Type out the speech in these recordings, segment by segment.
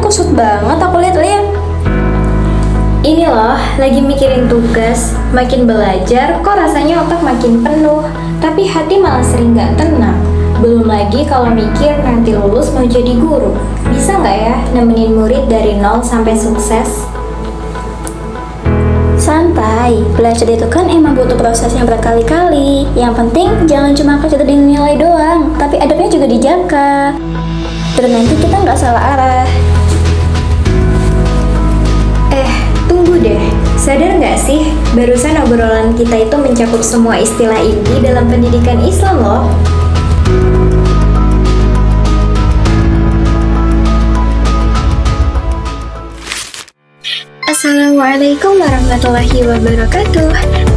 kusut banget aku lihat-lihat. Ini loh, lagi mikirin tugas, makin belajar kok rasanya otak makin penuh, tapi hati malah sering gak tenang. Belum lagi kalau mikir nanti lulus mau jadi guru. Bisa nggak ya nemenin murid dari nol sampai sukses? Santai, belajar itu kan emang butuh proses yang berkali-kali. Yang penting jangan cuma kecantikan nilai doang, tapi adabnya juga dijaga. Dan nanti kita nggak salah arah. Tunggu deh, sadar nggak sih barusan obrolan kita itu mencakup semua istilah inti dalam pendidikan Islam loh. Assalamualaikum warahmatullahi wabarakatuh.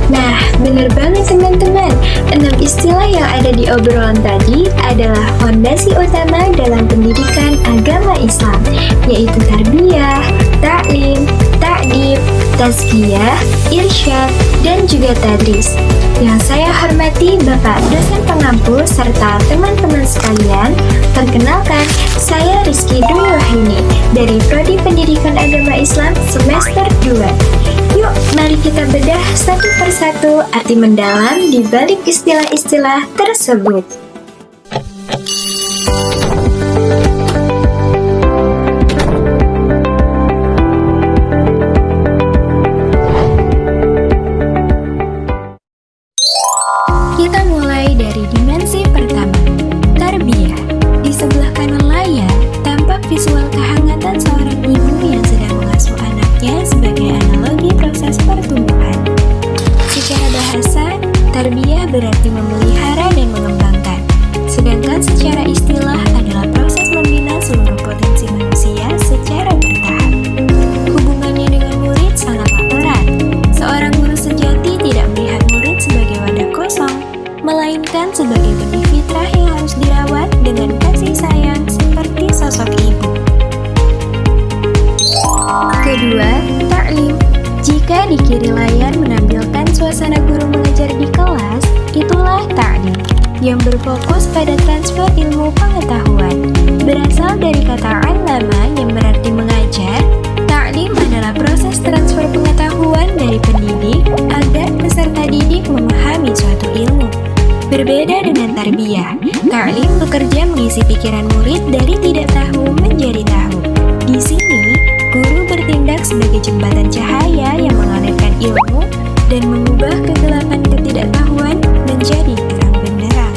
Nah, bener banget teman-teman. 6 istilah yang ada di obrolan tadi adalah fondasi utama dalam pendidikan agama Islam, yaitu tarbiyah, ta'lim, ta'dib, tazkiyah, irsyad, dan juga tadris. Yang saya hormati Bapak dosen pengampu serta teman-teman sekalian, perkenalkan, saya Rizky Dwi Wahyuni dari Prodi Pendidikan Agama Islam semester 2. Yuk, mari kita bedah satu persatu arti mendalam di balik istilah-istilah tersebut. Kita mulai dari dimensi pertama, tarbiyah. Di sebelah kanan layar, tampak visual kehangatan seorang ibu yang sedang mengasuh anaknya sebagai analogi proses pertumbuhan. Secara bahasa, tarbiyah berarti memelihara dan mengembangkan. Sedangkan secara istilah adalah proses membina seluruh potensi manusia secara bertahap. Hubungannya dengan murid sangatlah erat. Seorang guru sejati tidak melihat murid sebagai wadah kosong, melainkan sebagai benih fitrah yang harus dirawat dengan kasih sayang seperti sosok ibu. Kedua, ta'lim. Jika di kiri layar menampilkan suasana guru mengajar di kelas, itulah ta'lim, yang berfokus pada transfer ilmu pengetahuan. Berasal dari kata 'allama yang berarti mengajar, ta'lim adalah proses transfer pengetahuan dari pendidik agar peserta didik memahami suatu ilmu. Berbeda dengan tarbiyah, ta'lim bekerja mengisi pikiran murid dari tidak tahu menjadi tahu. Di sini, guru bertindak sebagai jembatan cahaya yang mengalirkan ilmu dan mengubah kegelapan ketidaktahuan menjadi terang benderang.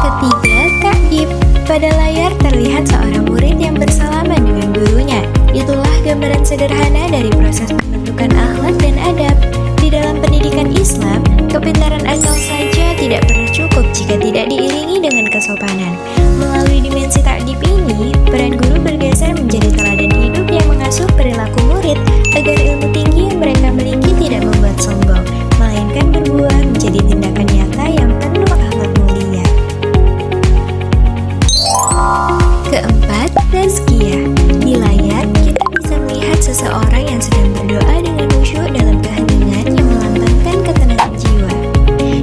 Ketiga, ta'dib. Pada layar terlihat seorang murid yang bersalaman dengan gurunya. Itulah gambaran sederhana dari proses pembentukan akhlak dan adab. Di dalam pendidikan Islam, kepintaran akal saja tidak pernah cukup jika tidak diiringi dengan kesopanan. Melalui dimensi ta'dib ini, peran guru bergeser menjadi teladan hidup yang mengasuh perilaku murid agar ilmu tinggi yang mereka miliki tidak membuat sombong, melainkan berbuah menjadi tindakan nyata yang penuh akhlak mulia. Keempat, tazkiyah. Di layar, kita bisa melihat seseorang yang sedang berdoa dengan khusyuk dalam keheningan yang melambangkan ketenangan jiwa.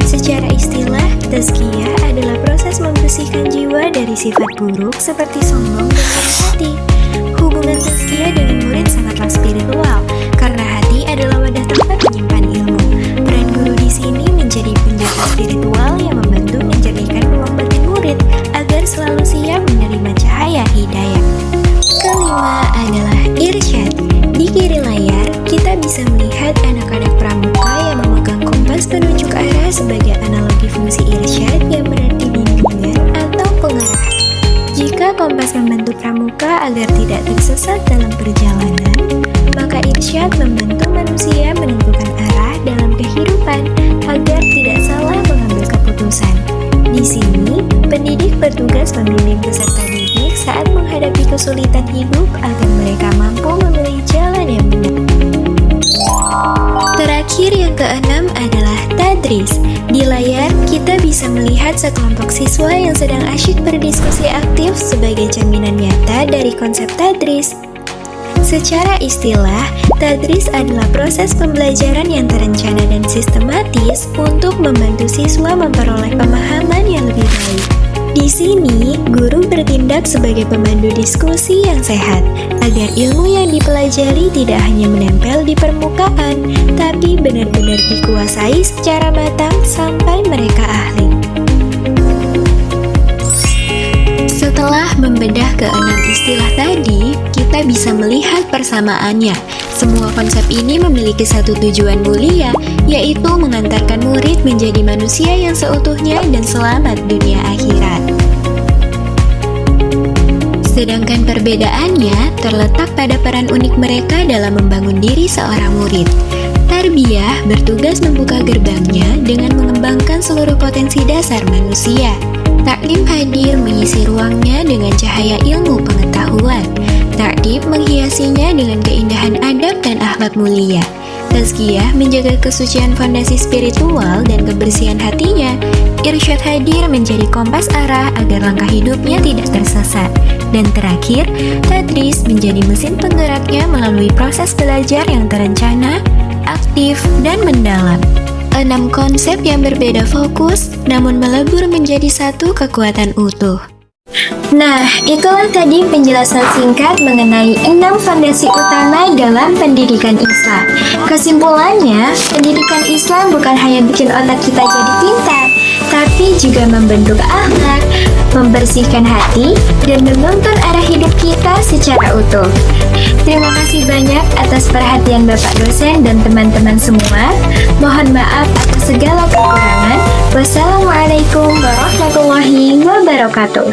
Secara istilah, tazkiyah adalah proses membersihkan jiwa dari sifat buruk seperti sombong dan iri hati. Hubungan tazkiyah dengan murid sangatlah spiritual, karena hati adalah wadah tempat menyimpan ilmu. Peran guru di sini menjadi penjaga spiritual yang membantu menjernihkan ruang batin murid agar selalu siap menerima cahaya hidayah. Kelima adalah irsyad. Di kiri layar, kita bisa melihat anak-anak pramuka yang memegang kompas penunjuk arah sebagai analogi fungsi irsyad yang berarti bimbingan atau pengarah. Jika kompas membantu pramuka agar tidak tersesat dalam perjalanan, maka irsyad membantu manusia menentukan arah dalam kehidupan agar tidak salah mengambil keputusan. Di sini, pendidik bertugas membimbing peserta didik saat menghadapi kesulitan hidup agar mereka mampu memilih jalan yang benar. Terakhir yang keenam adalah tadris. Di layar, kita bisa melihat sekelompok siswa yang sedang asyik berdiskusi aktif sebagai cerminan nyata dari konsep tadris. Secara istilah, tadris adalah proses pembelajaran yang terencana dan sistematis untuk membantu siswa memperoleh pemahaman yang lebih baik. Di sini, guru bertindak sebagai pemandu diskusi yang sehat, agar ilmu yang dipelajari tidak hanya menempel di permukaan, tapi benar-benar dikuasai secara matang sampai mereka ahli. Setelah membedah keenam istilah tadi, kita bisa melihat persamaannya. Semua konsep ini memiliki satu tujuan mulia, yaitu mengantarkan murid menjadi manusia yang seutuhnya dan selamat dunia akhirat. Sedangkan perbedaannya terletak pada peran unik mereka dalam membangun diri seorang murid. Tarbiyah bertugas membuka gerbangnya dengan mengembangkan seluruh potensi dasar manusia. Taklim hadir mengisi ruangnya dengan cahaya ilmu pengetahuan. Ta'dib menghiasinya dengan keindahan adab dan akhlak mulia. Tazkiyah menjaga kesucian fondasi spiritual dan kebersihan hatinya. Irsyad hadir menjadi kompas arah agar langkah hidupnya tidak tersesat. Dan terakhir, tadris menjadi mesin penggeraknya melalui proses belajar yang terencana, aktif, dan mendalam. 6 konsep yang berbeda fokus, namun melebur menjadi satu kekuatan utuh. Nah, itulah tadi penjelasan singkat mengenai 6 fondasi utama dalam pendidikan Islam. Kesimpulannya, pendidikan Islam bukan hanya bikin otak kita jadi pintar, tapi juga membentuk akhlak, membersihkan hati, dan menuntun arah hidup kita secara utuh. Terima kasih banyak atas perhatian Bapak dosen dan teman-teman semua. Mohon maaf atas segala kekurangan. Wassalamualaikum warahmatullahi wabarakatuh.